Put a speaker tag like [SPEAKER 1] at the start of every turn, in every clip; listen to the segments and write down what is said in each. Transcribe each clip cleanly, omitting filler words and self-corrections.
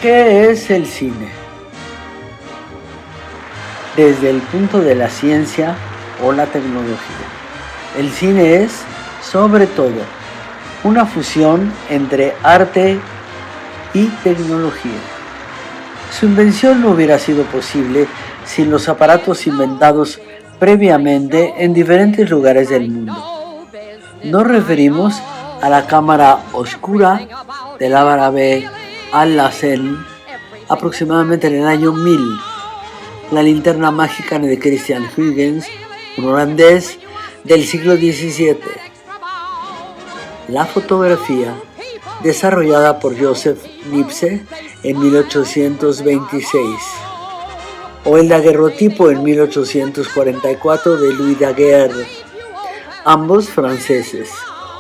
[SPEAKER 1] ¿Qué es el cine? Desde el punto de la ciencia o la tecnología. El cine es, sobre todo, una fusión entre arte y tecnología. Su invención no hubiera sido posible sin los aparatos inventados previamente en diferentes lugares del mundo. Nos referimos a la cámara oscura del árabe Al-Hassen aproximadamente en el año 1000, la linterna mágica de Christian Huygens, un holandés del siglo XVII, la fotografía desarrollada por Joseph Niepce en 1826, o el daguerrotipo en 1844 de Louis Daguerre, ambos franceses,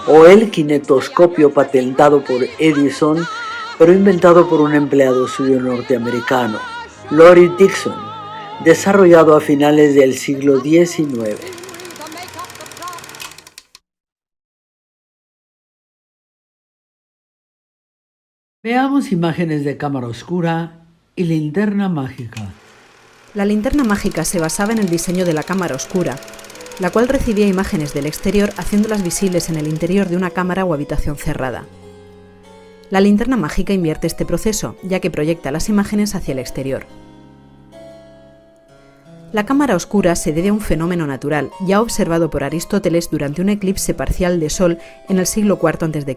[SPEAKER 1] o el kinetoscopio patentado por Edison, pero inventado por un empleado suyo norteamericano, Lorry Dixon, desarrollado a finales del siglo XIX. Veamos imágenes de cámara oscura y linterna mágica.
[SPEAKER 2] La linterna mágica se basaba en el diseño de la cámara oscura, la cual recibía imágenes del exterior haciéndolas visibles en el interior de una cámara o habitación cerrada. La linterna mágica invierte este proceso, ya que proyecta las imágenes hacia el exterior. La cámara oscura se debe a un fenómeno natural, ya observado por Aristóteles durante un eclipse parcial de Sol en el siglo IV a.C.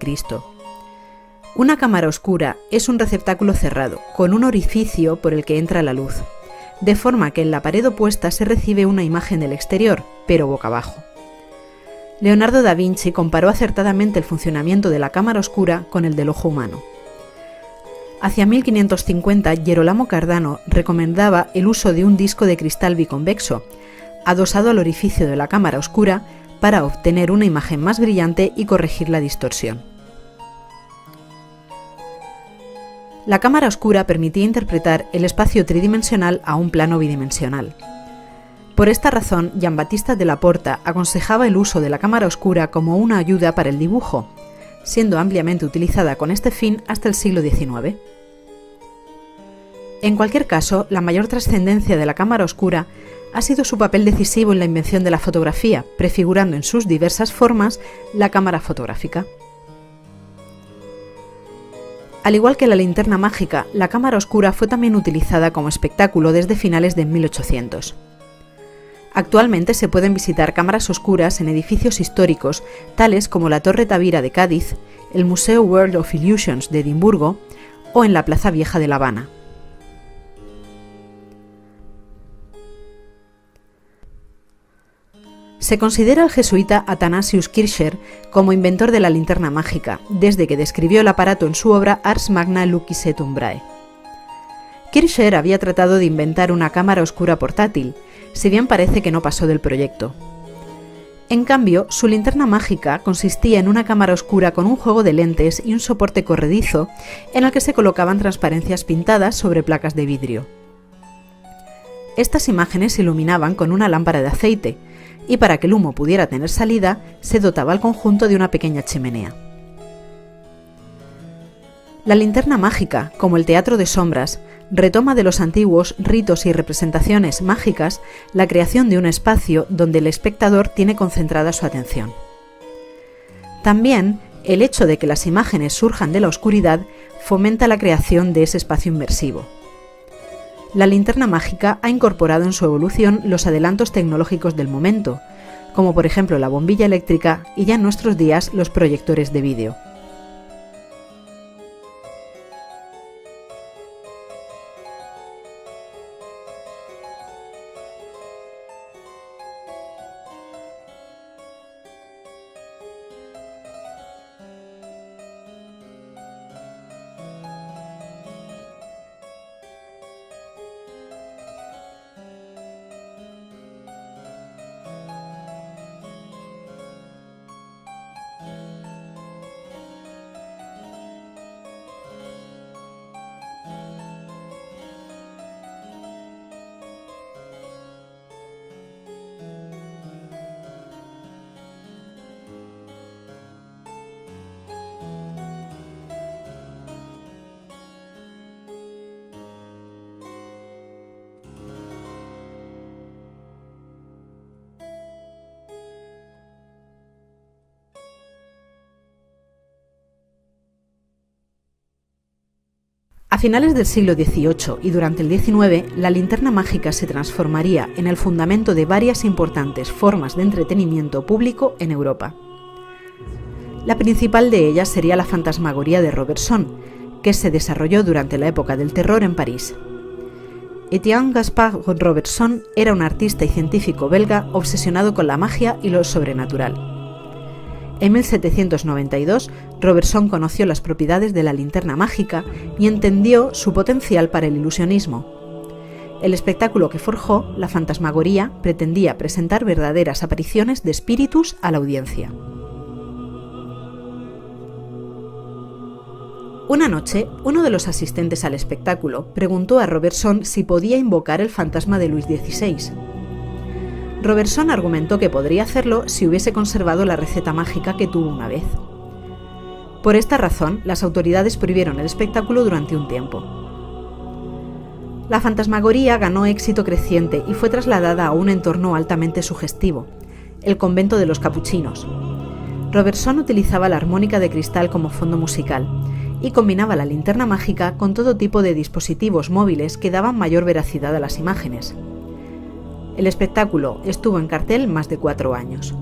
[SPEAKER 2] Una cámara oscura es un receptáculo cerrado, con un orificio por el que entra la luz, de forma que en la pared opuesta se recibe una imagen del exterior, pero boca abajo. Leonardo da Vinci comparó acertadamente el funcionamiento de la cámara oscura con el del ojo humano. Hacia 1550, Gerolamo Cardano recomendaba el uso de un disco de cristal biconvexo, adosado al orificio de la cámara oscura, para obtener una imagen más brillante y corregir la distorsión. La cámara oscura permitía interpretar el espacio tridimensional a un plano bidimensional. Por esta razón, Giambattista della Porta aconsejaba el uso de la cámara oscura como una ayuda para el dibujo, siendo ampliamente utilizada con este fin hasta el siglo XIX. En cualquier caso, la mayor trascendencia de la cámara oscura ha sido su papel decisivo en la invención de la fotografía, prefigurando en sus diversas formas la cámara fotográfica. Al igual que la linterna mágica, la cámara oscura fue también utilizada como espectáculo desde finales de 1800. Actualmente se pueden visitar cámaras oscuras en edificios históricos, tales como la Torre Tavira de Cádiz, el Museo World of Illusions de Edimburgo o en la Plaza Vieja de La Habana. Se considera al jesuita Athanasius Kircher como inventor de la linterna mágica, desde que describió el aparato en su obra Ars Magna Lucis et Umbrae. Kircher había tratado de inventar una cámara oscura portátil, si bien parece que no pasó del proyecto. En cambio, su linterna mágica consistía en una cámara oscura con un juego de lentes y un soporte corredizo en el que se colocaban transparencias pintadas sobre placas de vidrio. Estas imágenes se iluminaban con una lámpara de aceite, y para que el humo pudiera tener salida, se dotaba al conjunto de una pequeña chimenea. La linterna mágica, como el teatro de sombras, retoma de los antiguos ritos y representaciones mágicas la creación de un espacio donde el espectador tiene concentrada su atención. También, el hecho de que las imágenes surjan de la oscuridad fomenta la creación de ese espacio inmersivo. La linterna mágica ha incorporado en su evolución los adelantos tecnológicos del momento, como por ejemplo la bombilla eléctrica y ya en nuestros días los proyectores de vídeo. A finales del siglo XVIII y durante el XIX, la linterna mágica se transformaría en el fundamento de varias importantes formas de entretenimiento público en Europa. La principal de ellas sería la fantasmagoría de Robertson, que se desarrolló durante la época del terror en París. Étienne Gaspard Robertson era un artista y científico belga obsesionado con la magia y lo sobrenatural. En 1792, Robertson conoció las propiedades de la linterna mágica y entendió su potencial para el ilusionismo. El espectáculo que forjó, la fantasmagoría, pretendía presentar verdaderas apariciones de espíritus a la audiencia. Una noche, uno de los asistentes al espectáculo preguntó a Robertson si podía invocar el fantasma de Luis XVI. Robertson argumentó que podría hacerlo si hubiese conservado la receta mágica que tuvo una vez. Por esta razón, las autoridades prohibieron el espectáculo durante un tiempo. La fantasmagoría ganó éxito creciente y fue trasladada a un entorno altamente sugestivo, el convento de los capuchinos. Robertson utilizaba la armónica de cristal como fondo musical y combinaba la linterna mágica con todo tipo de dispositivos móviles que daban mayor veracidad a las imágenes. El espectáculo estuvo en cartel más de 4 años.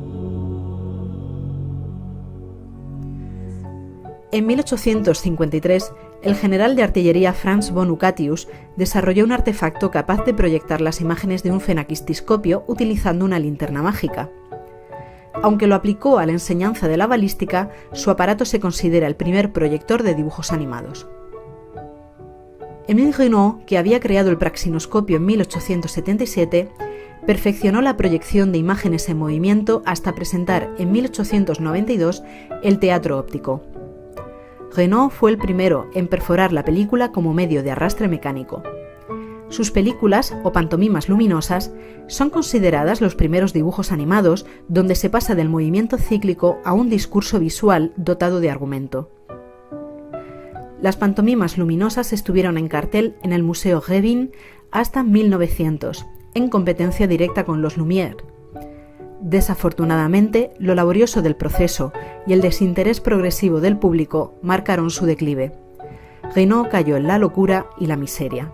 [SPEAKER 2] En 1853, el general de artillería Franz von Ucatius desarrolló un artefacto capaz de proyectar las imágenes de un fenaquistiscopio utilizando una linterna mágica. Aunque lo aplicó a la enseñanza de la balística, su aparato se considera el primer proyector de dibujos animados. Émile Renaud, que había creado el praxinoscopio en 1877, perfeccionó la proyección de imágenes en movimiento hasta presentar en 1892 el teatro óptico. Renaud fue el primero en perforar la película como medio de arrastre mecánico. Sus películas, o pantomimas luminosas, son consideradas los primeros dibujos animados donde se pasa del movimiento cíclico a un discurso visual dotado de argumento. Las pantomimas luminosas estuvieron en cartel en el Museo Revin hasta 1900, en competencia directa con los Lumière. Desafortunadamente, lo laborioso del proceso y el desinterés progresivo del público marcaron su declive. Renaud cayó en la locura y la miseria.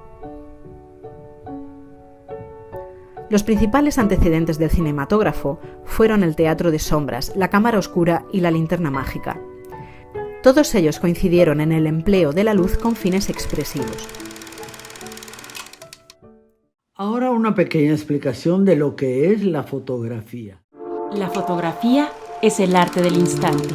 [SPEAKER 2] Los principales antecedentes del cinematógrafo fueron el teatro de sombras, la cámara oscura y la linterna mágica. Todos ellos coincidieron en el empleo de la luz con fines expresivos.
[SPEAKER 1] Ahora una pequeña explicación de lo que es la fotografía.
[SPEAKER 3] La fotografía es el arte del instante.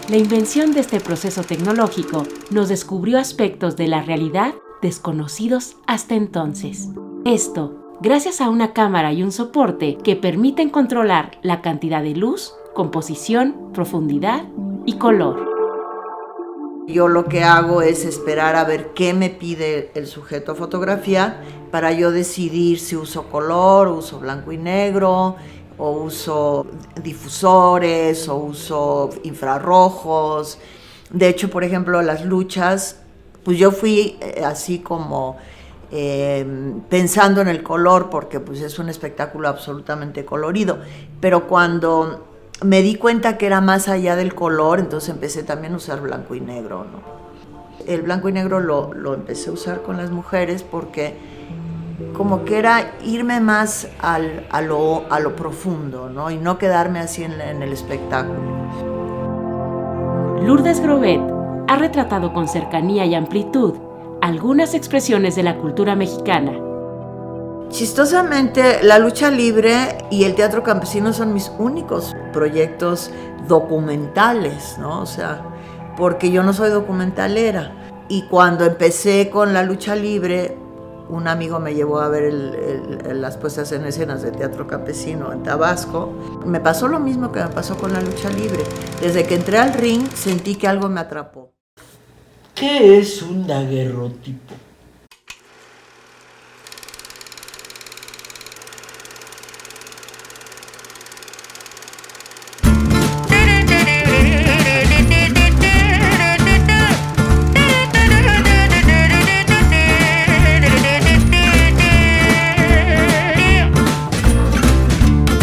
[SPEAKER 3] La invención de este proceso tecnológico nos descubrió aspectos de la realidad desconocidos hasta entonces. Esto, gracias a una cámara y un soporte que permiten controlar la cantidad de luz, composición, profundidad y color.
[SPEAKER 4] Yo lo que hago es esperar a ver qué me pide el sujeto a fotografiar para yo decidir si uso color, uso blanco y negro, o uso difusores, o uso infrarrojos. De hecho, por ejemplo, las luchas, pues yo fui así como pensando en el color, porque pues es un espectáculo absolutamente colorido, pero cuando me di cuenta que era más allá del color, entonces empecé también a usar blanco y negro, ¿no? El blanco y negro lo empecé a usar con las mujeres porque como que era irme más a lo profundo, ¿no? Y no quedarme así en el espectáculo.
[SPEAKER 3] Lourdes Grobet ha retratado con cercanía y amplitud algunas expresiones de la cultura mexicana.
[SPEAKER 4] Chistosamente, la lucha libre y el teatro campesino son mis únicos proyectos documentales, ¿no? O sea, porque yo no soy documentalera. Y cuando empecé con la lucha libre, un amigo me llevó a ver las puestas en escenas de teatro campesino en Tabasco. Me pasó lo mismo que me pasó con la lucha libre. Desde que entré al ring, sentí que algo me atrapó.
[SPEAKER 1] ¿Qué es un daguerrotipo?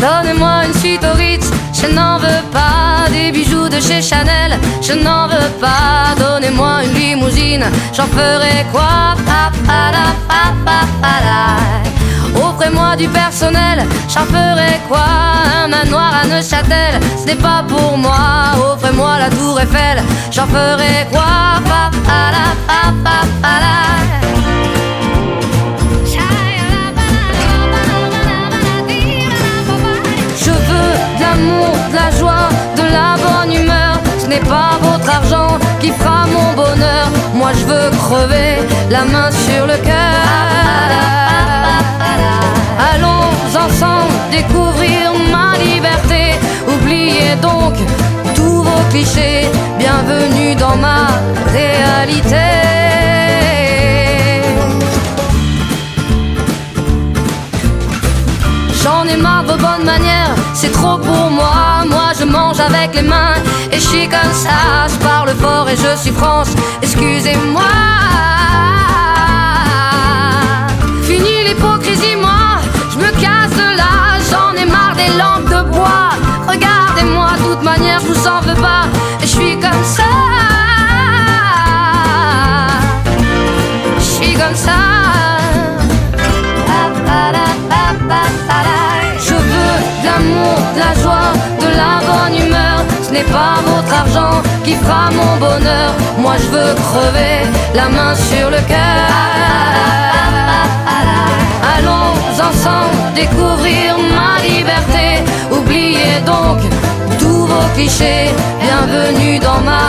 [SPEAKER 5] Donnez-moi une suite au Ritz, je n'en veux pas des bijoux de chez Chanel, je n'en veux pas. Donnez-moi une limousine, j'en ferai quoi? Offrez-moi du personnel, j'en ferai quoi? Un manoir à Neuchâtel, ce n'est pas pour moi. Offrez-moi la tour Eiffel, j'en ferai quoi? Je veux de l'amour, de la joie, de la bonne humeur. Ce n'est pas votre argent qui fera mon bonheur. Moi je veux crever, la main sur le cœur. Allons ensemble découvrir ma liberté. Oubliez donc tous vos clichés. Bienvenue dans ma réalité. J'en ai marre de vos bonnes manières, c'est trop pour moi. Moi je mange avec les mains et je suis comme ça. Je parle fort et je suis France, excusez-moi. Fini l'hypocrisie, moi je me casse de là. J'en ai marre des lampes de bois. Regardez-moi, de toute manière je vous en veux pas. Et je suis comme ça. Je suis comme ça. Je veux de l'amour, de la joie, de la bonne humeur. Ce n'est pas votre argent qui fera mon bonheur. Moi je veux crever, la main sur le cœur. Allons ensemble découvrir ma liberté. Oubliez donc tous vos clichés. Bienvenue dans ma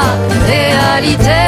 [SPEAKER 5] réalité.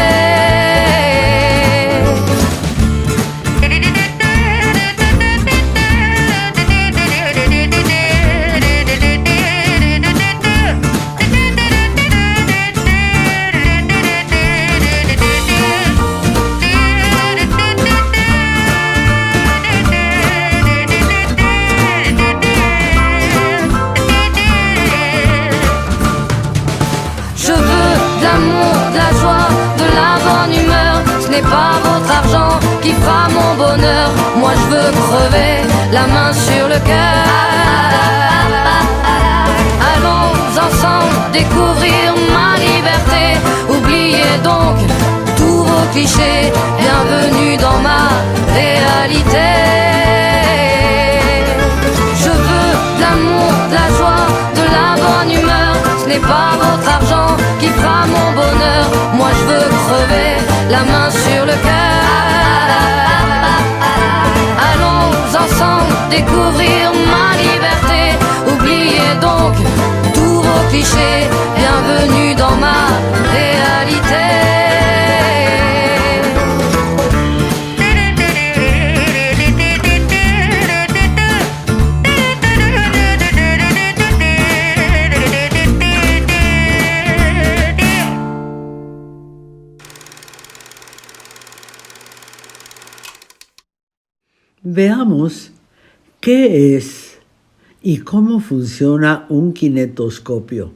[SPEAKER 5] Ce n'est pas votre argent qui fera mon bonheur. Moi je veux crever, la main sur le cœur. Allons ensemble découvrir ma liberté. Oubliez donc tous vos clichés. Bienvenue dans ma réalité. Je veux de l'amour, de la joie, de la bonne humeur. Ce n'est pas votre argent qui fera mon bonheur. Moi je veux crever, la main sur le cœur. Allons ensemble découvrir ma liberté. Oubliez donc tous vos clichés. Bienvenue dans ma réalité.
[SPEAKER 1] Veamos qué es y cómo funciona un kinetoscopio.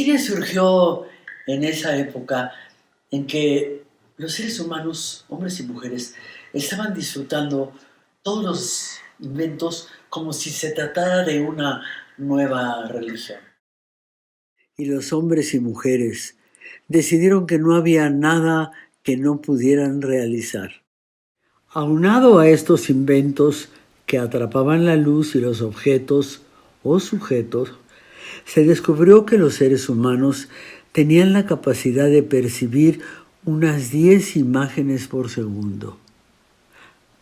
[SPEAKER 1] cine surgió en esa época en que los seres humanos, hombres y mujeres, estaban disfrutando todos los inventos como si se tratara de una nueva religión. Y los hombres y mujeres decidieron que no había nada que no pudieran realizar. Aunado a estos inventos que atrapaban la luz y los objetos o sujetos, se descubrió que los seres humanos tenían la capacidad de percibir unas 10 imágenes por segundo.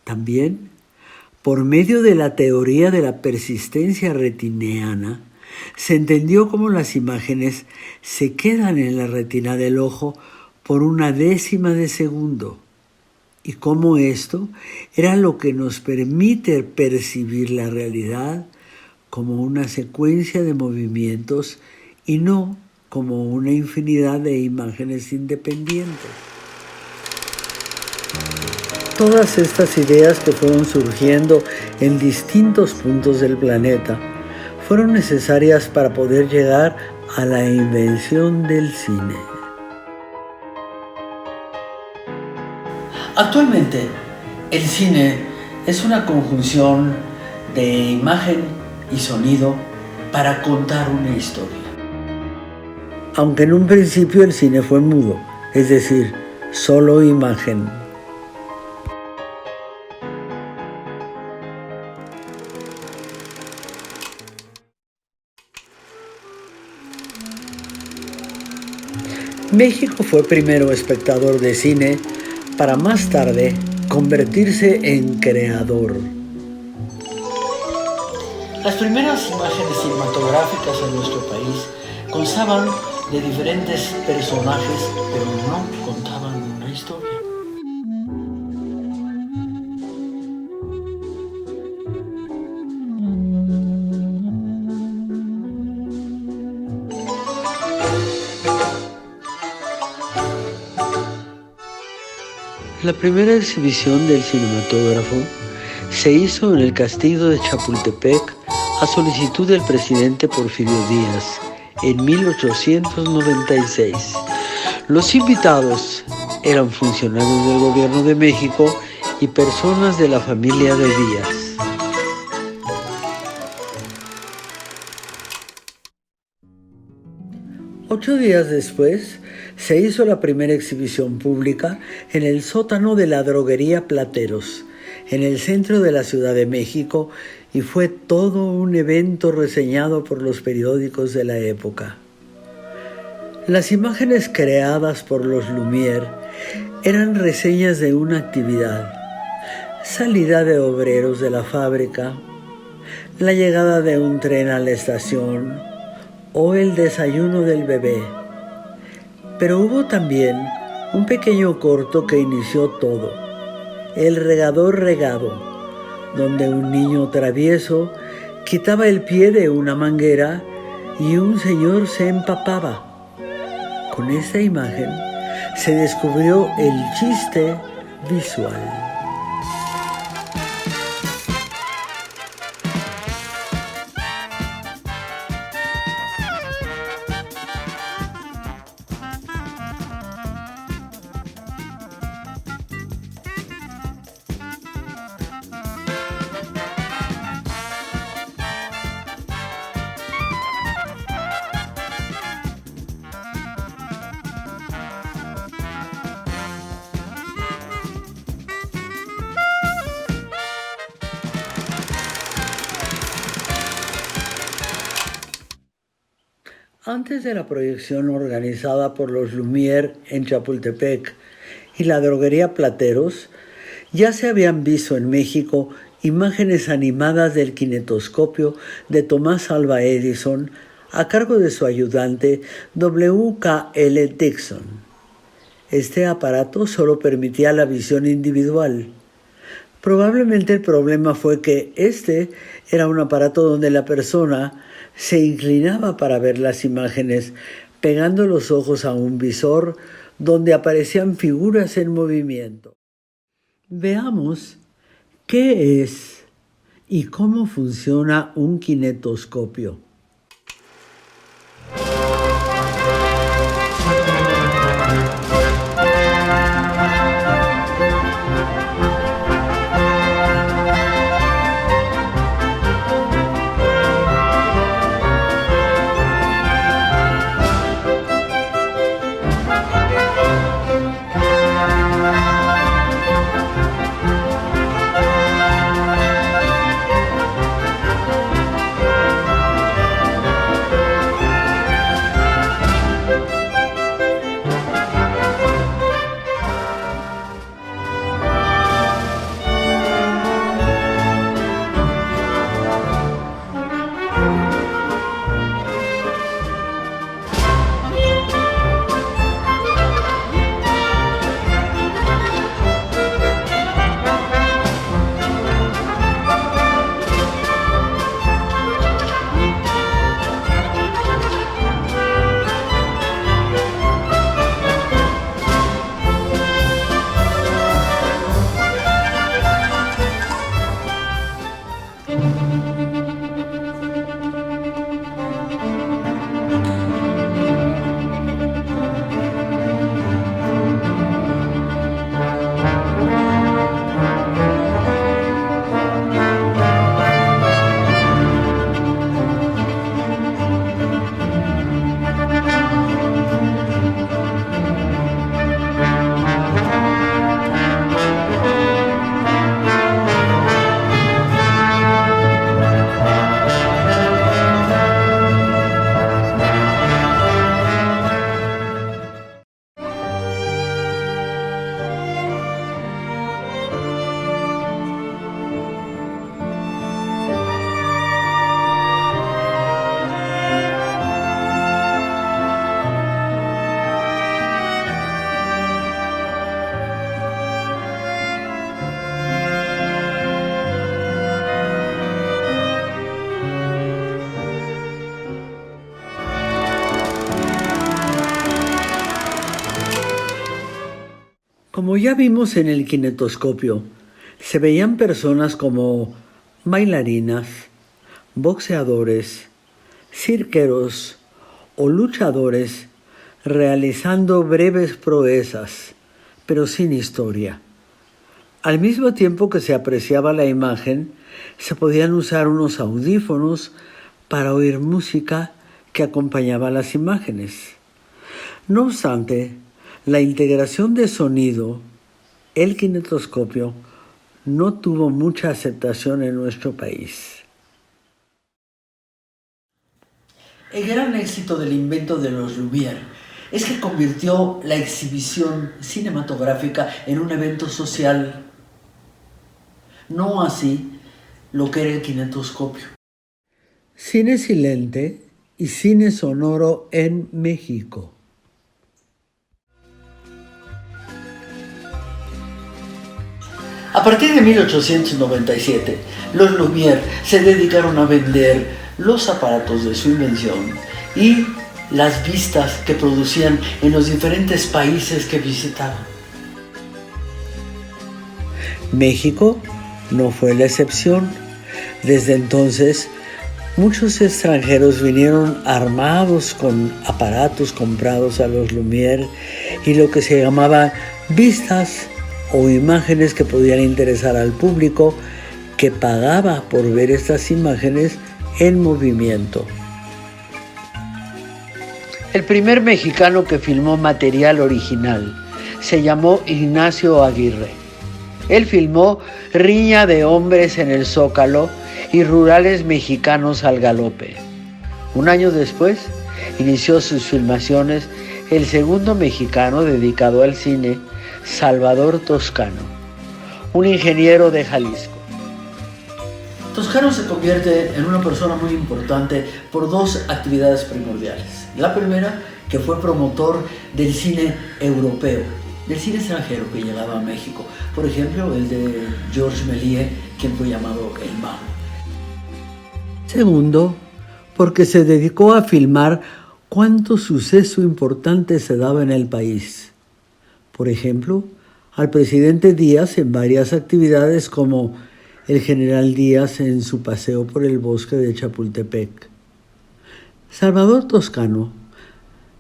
[SPEAKER 1] También, por medio de la teoría de la persistencia retiniana, se entendió cómo las imágenes se quedan en la retina del ojo por 1/10 de segundo, y cómo esto era lo que nos permite percibir la realidad como una secuencia de movimientos y no como una infinidad de imágenes independientes. Todas estas ideas que fueron surgiendo en distintos puntos del planeta fueron necesarias para poder llegar a la invención del cine. Actualmente, el cine es una conjunción de imagen y sonido para contar una historia. Aunque en un principio el cine fue mudo, es decir, solo imagen. México fue primero espectador de cine para más tarde convertirse en creador. Las primeras imágenes cinematográficas en nuestro país constaban de diferentes personajes, pero no contaban una historia. La primera exhibición del cinematógrafo se hizo en el castillo de Chapultepec a solicitud del presidente Porfirio Díaz en 1896. Los invitados eran funcionarios del gobierno de México y personas de la familia de Díaz. Ocho días después, se hizo la primera exhibición pública en el sótano de la droguería Plateros, en el centro de la Ciudad de México, y fue todo un evento reseñado por los periódicos de la época. Las imágenes creadas por los Lumière eran reseñas de una actividad: salida de obreros de la fábrica, la llegada de un tren a la estación o el desayuno del bebé. Pero hubo también un pequeño corto que inició todo: El regador regado, donde un niño travieso quitaba el pie de una manguera y un señor se empapaba. Con esta imagen se descubrió el chiste visual. Antes de la proyección organizada por los Lumière en Chapultepec y la droguería Plateros, ya se habían visto en México imágenes animadas del kinetoscopio de Thomas Alva Edison a cargo de su ayudante W.K.L. Dixon. Este aparato solo permitía la visión individual. Probablemente el problema fue que este era un aparato donde la persona se inclinaba para ver las imágenes, pegando los ojos a un visor donde aparecían figuras en movimiento. Veamos qué es y cómo funciona un kinetoscopio. Como ya vimos en el kinetoscopio, se veían personas como bailarinas, boxeadores, cirqueros o luchadores realizando breves proezas, pero sin historia. Al mismo tiempo que se apreciaba la imagen, se podían usar unos audífonos para oír música que acompañaba las imágenes. No obstante, la integración de sonido, el kinetoscopio, no tuvo mucha aceptación en nuestro país. El gran éxito del invento de los Lumière es que convirtió la exhibición cinematográfica en un evento social. No así lo que era el kinetoscopio. Cine silente y cine sonoro en México. A partir de 1897, los Lumière se dedicaron a vender los aparatos de su invención y las vistas que producían en los diferentes países que visitaban. México no fue la excepción. Desde entonces, muchos extranjeros vinieron armados con aparatos comprados a los Lumière y lo que se llamaba vistas o imágenes que podían interesar al público que pagaba por ver estas imágenes en movimiento. El primer mexicano que filmó material original se llamó Ignacio Aguirre. Él filmó riña de hombres en el Zócalo y rurales mexicanos al galope. Un año después, inició sus filmaciones el segundo mexicano dedicado al cine, Salvador Toscano, un ingeniero de Jalisco. Toscano se convierte en una persona muy importante por dos actividades primordiales. La primera, que fue promotor del cine europeo, del cine extranjero que llegaba a México. Por ejemplo, el de Georges Méliès, quien fue llamado el Mago. Segundo, porque se dedicó a filmar cuánto suceso importante se daba en el país. Por ejemplo, al presidente Díaz en varias actividades como el general Díaz en su paseo por el bosque de Chapultepec. Salvador Toscano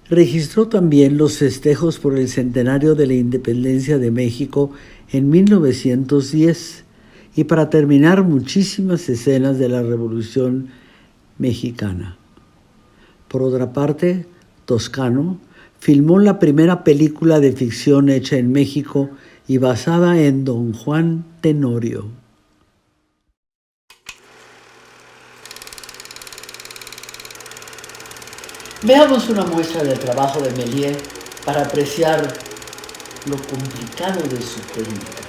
[SPEAKER 1] registró también los festejos por el centenario de la independencia de México en 1910 y para terminar muchísimas escenas de la Revolución Mexicana. Por otra parte, Toscano filmó la primera película de ficción hecha en México y basada en Don Juan Tenorio. Veamos una muestra del trabajo de Méliès para apreciar lo complicado de su técnica.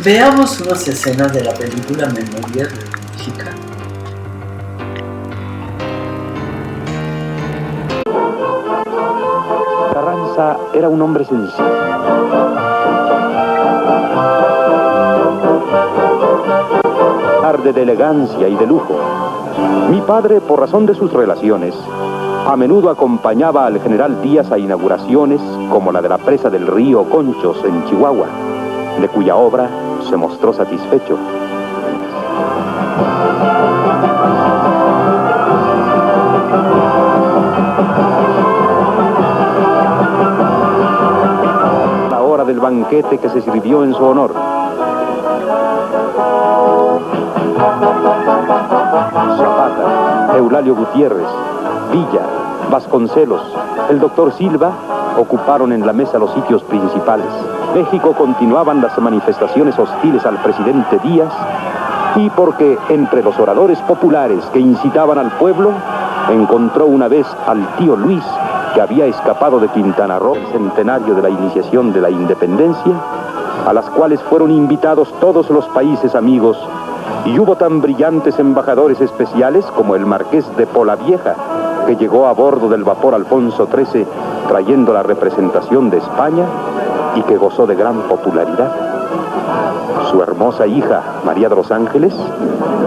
[SPEAKER 1] Veamos unas escenas de la película Memorias de un Mexicano.
[SPEAKER 6] Carranza era un hombre sencillo. De elegancia y de lujo. Mi padre, por razón de sus relaciones, a menudo acompañaba al general Díaz a inauguraciones como la de la presa del río Conchos en Chihuahua, de cuya obra se mostró satisfecho. La hora del banquete que se sirvió en su honor. Zapata, Eulalio Gutiérrez, Villa, Vasconcelos, el doctor Silva ocuparon en la mesa los sitios principales. México continuaban las manifestaciones hostiles al presidente Díaz y porque entre los oradores populares que incitaban al pueblo encontró una vez al tío Luis que había escapado de Quintana Roo, el centenario de la iniciación de la independencia, a las cuales fueron invitados todos los países amigos. Y hubo tan brillantes embajadores especiales como el marqués de Polavieja, que llegó a bordo del vapor Alfonso XIII trayendo la representación de España y que gozó de gran popularidad. Su hermosa hija, María de los Ángeles,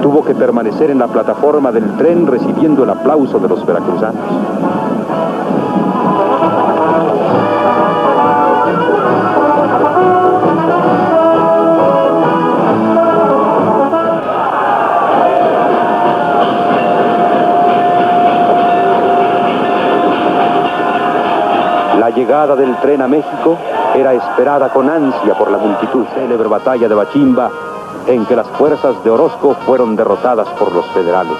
[SPEAKER 6] tuvo que permanecer en la plataforma del tren recibiendo el aplauso de los veracruzanos. La llegada del tren a México era esperada con ansia por la multitud. Célebre batalla de Bachimba, en que las fuerzas de Orozco fueron derrotadas por los federales.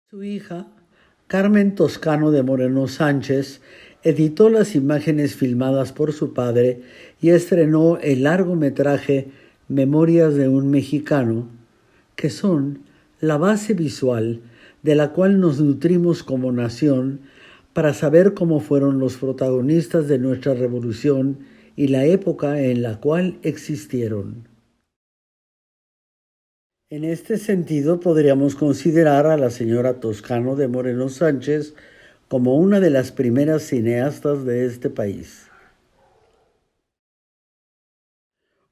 [SPEAKER 1] Su hija, Carmen Toscano de Moreno Sánchez, editó las imágenes filmadas por su padre y estrenó el largometraje Memorias de un Mexicano, que son la base visual de la cual nos nutrimos como nación para saber cómo fueron los protagonistas de nuestra revolución y la época en la cual existieron. En este sentido, podríamos considerar a la señora Toscano de Moreno Sánchez como una de las primeras cineastas de este país.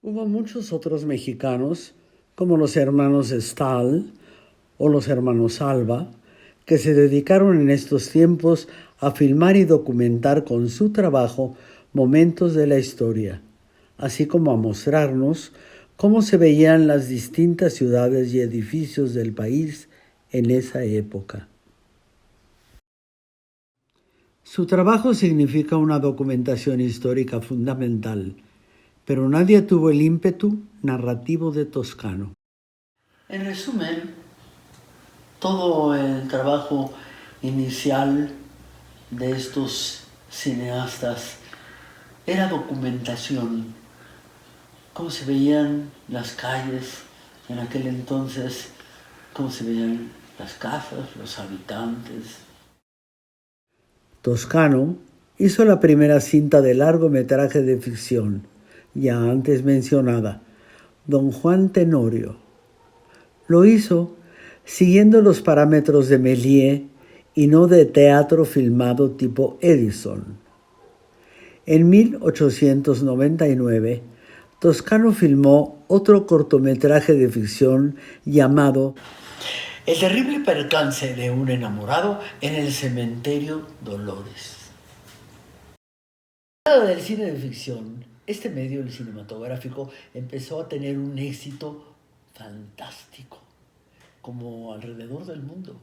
[SPEAKER 1] Hubo muchos otros mexicanos, como los hermanos Stahl o los hermanos Alba, que se dedicaron en estos tiempos a filmar y documentar con su trabajo momentos de la historia, así como a mostrarnos cómo se veían las distintas ciudades y edificios del país en esa época. Su trabajo significa una documentación histórica fundamental, pero nadie tuvo el ímpetu narrativo de Toscano. En resumen, todo el trabajo inicial de estos cineastas era documentación, cómo se veían las calles en aquel entonces, cómo se veían las casas, los habitantes. Toscano hizo la primera cinta de largometraje de ficción, ya antes mencionada, Don Juan Tenorio. Lo hizo siguiendo los parámetros de Méliès y no de teatro filmado tipo Edison. En 1899, Toscano filmó otro cortometraje de ficción llamado El terrible percance de un enamorado en el cementerio Dolores. Del cine de ficción, este medio, el cinematográfico, empezó a tener un éxito fantástico, como alrededor del mundo.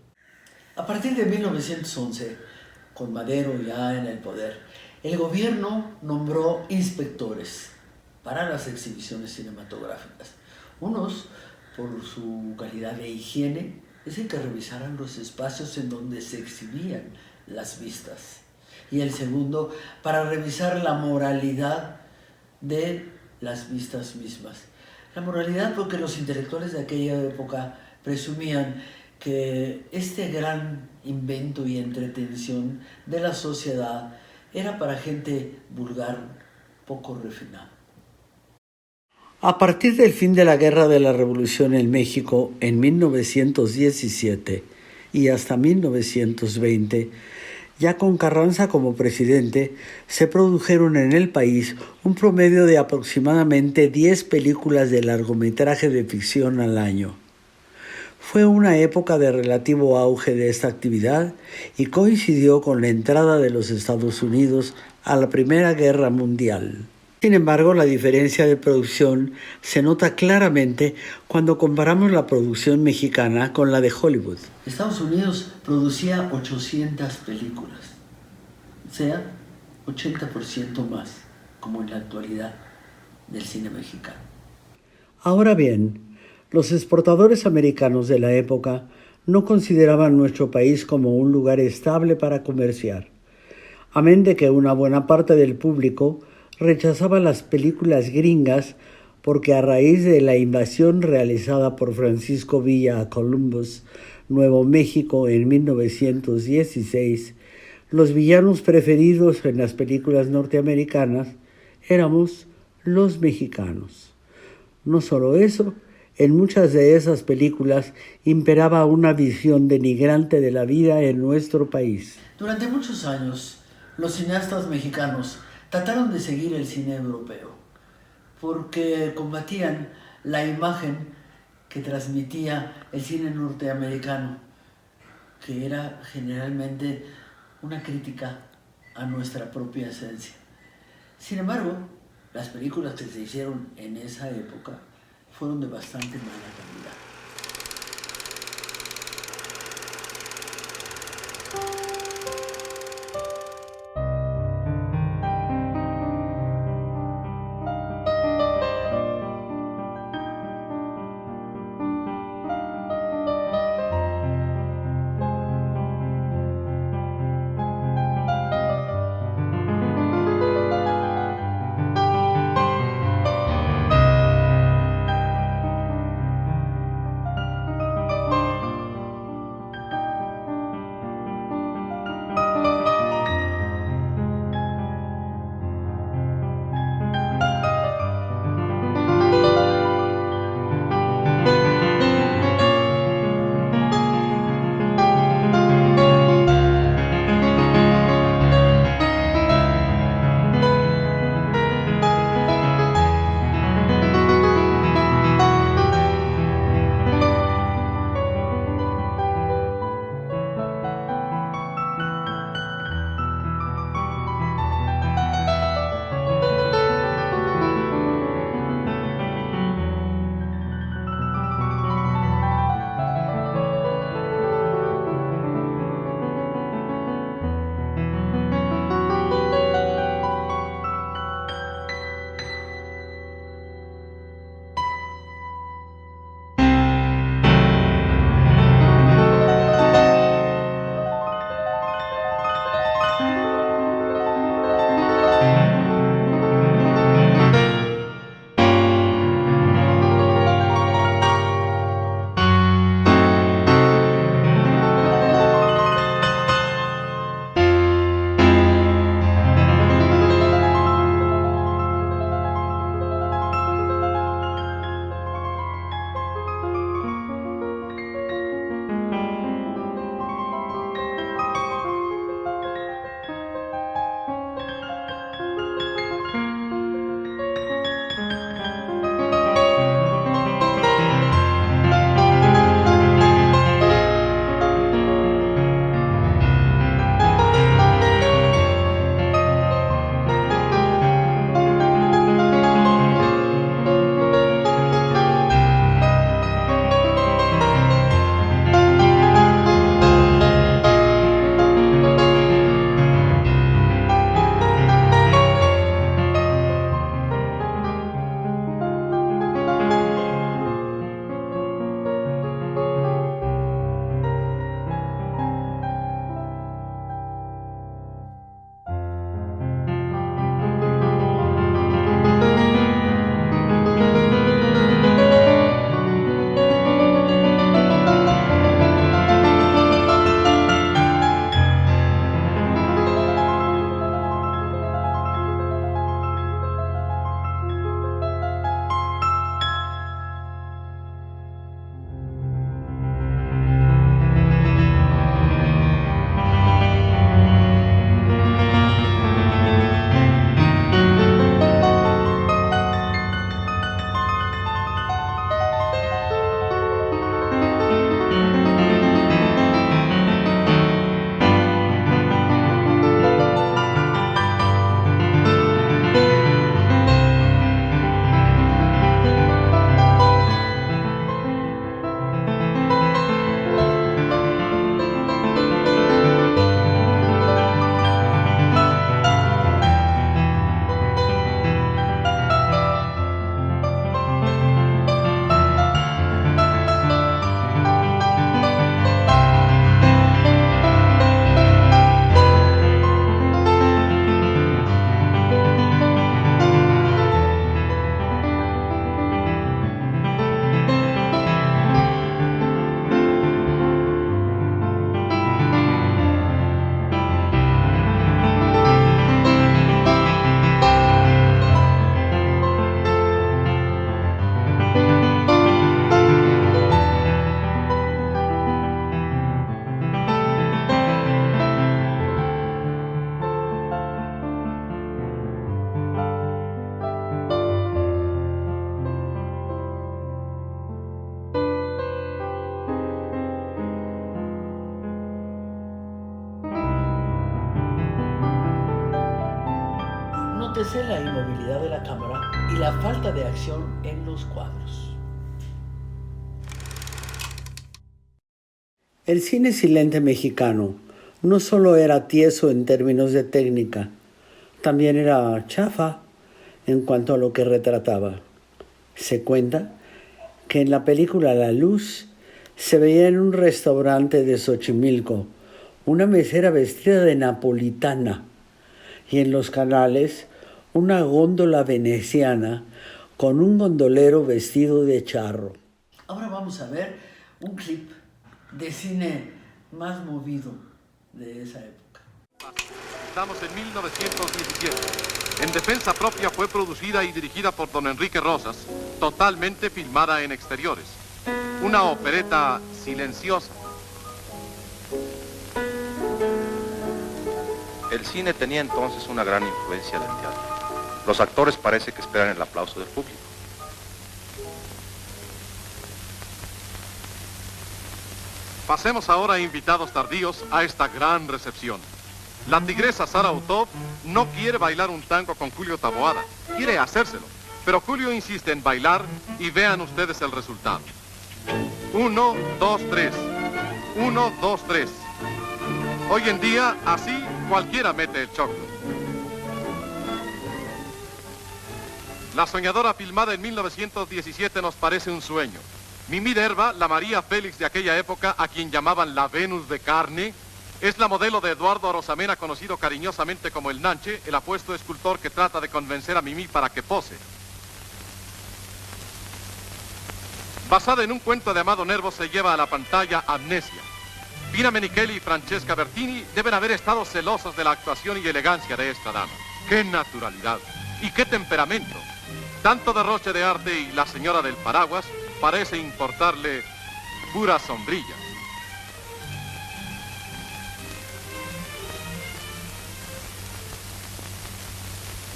[SPEAKER 1] A partir de 1911, con Madero ya en el poder, el gobierno nombró inspectores para las exhibiciones cinematográficas. Unos, por su calidad de higiene, es que revisaran los espacios en donde se exhibían las vistas. Y el segundo, para revisar la moralidad de las vistas mismas. La moralidad porque los intelectuales de aquella época presumían que este gran invento y entretención de la sociedad era para gente vulgar, poco refinada. A partir del fin de la Guerra de la Revolución en México en 1917 y hasta 1920, ya con Carranza como presidente, se produjeron en el país un promedio de aproximadamente 10 películas de largometraje de ficción al año. Fue una época de relativo auge de esta actividad y coincidió con la entrada de los Estados Unidos a la Primera Guerra Mundial. Sin embargo, la diferencia de producción se nota claramente cuando comparamos la producción mexicana con la de Hollywood. Estados Unidos producía 800 películas, o sea, 80% más, como en la actualidad del cine mexicano. Ahora bien, los exportadores americanos de la época no consideraban nuestro país como un lugar estable para comerciar, amén de que una buena parte del público rechazaba las películas gringas porque a raíz de la invasión realizada por Francisco Villa a Columbus, Nuevo México, en 1916, los villanos preferidos en las películas norteamericanas éramos los mexicanos. No solo eso, en muchas de esas películas imperaba una visión denigrante de la vida en nuestro país. Durante muchos años, los cineastas mexicanos trataron de seguir el cine europeo, porque combatían la imagen que transmitía el cine norteamericano, que era generalmente una crítica a nuestra propia esencia. Sin embargo, las películas que se hicieron en esa época fueron de bastante mala calidad. favorece la inmovilidad de la cámara y la falta de acción en los cuadros. El cine silente mexicano no solo era tieso en términos de técnica, también era chafa en cuanto a lo que retrataba. Se cuenta que en la película La Luz se veía en un restaurante de Xochimilco una mesera vestida de napolitana y en los canales una góndola veneciana con un gondolero vestido de charro. Ahora vamos a ver un clip de cine más movido de esa época.
[SPEAKER 7] Estamos en 1917. En defensa propia fue producida y dirigida por don Enrique Rosas, totalmente filmada en exteriores. Una opereta silenciosa.
[SPEAKER 8] El cine tenía entonces una gran influencia del teatro. Los actores parece que esperan el aplauso del público.
[SPEAKER 7] Pasemos ahora, invitados tardíos, a esta gran recepción. La tigresa Sara Utop no quiere bailar un tango con Julio Taboada, quiere hacérselo, pero Julio insiste en bailar y vean ustedes el resultado. 1, 2, 3. 1, 2, 3. Hoy en día, así, cualquiera mete el choclo. La soñadora filmada en 1917 nos parece un sueño. Mimí Derba, la María Félix de aquella época, a quien llamaban la Venus de carne, es la modelo de Eduardo Arosamena, conocido cariñosamente como el Nanche, el apuesto escultor que trata de convencer a Mimí para que pose. Basada en un cuento de Amado Nervo, se lleva a la pantalla Amnesia. Pina Menichelli y Francesca Bertini deben haber estado celosos de la actuación y elegancia de esta dama. ¡Qué naturalidad! ¡Y qué temperamento! Tanto derroche de arte y la señora del paraguas parece importarle pura sombrilla.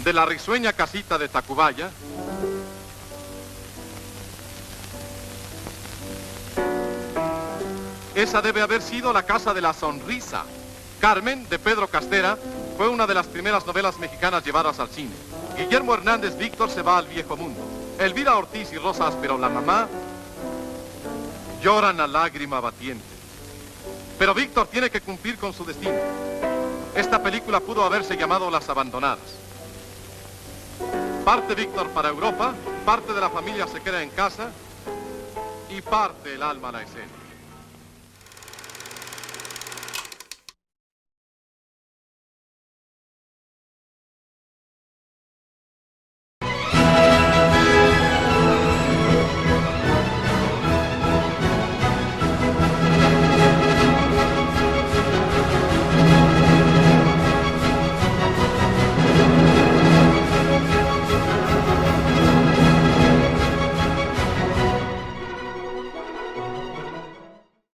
[SPEAKER 7] De la risueña casita de Tacubaya, esa debe haber sido la casa de la sonrisa. Carmen, de Pedro Castera, fue una de las primeras novelas mexicanas llevadas al cine. Guillermo Hernández Víctor se va al viejo mundo. Elvira Ortiz y Rosa Áspero, la mamá, lloran a lágrima batiente. Pero Víctor tiene que cumplir con su destino. Esta película pudo haberse llamado Las Abandonadas. Parte Víctor para Europa, parte de la familia se queda en casa y parte el alma a la escena.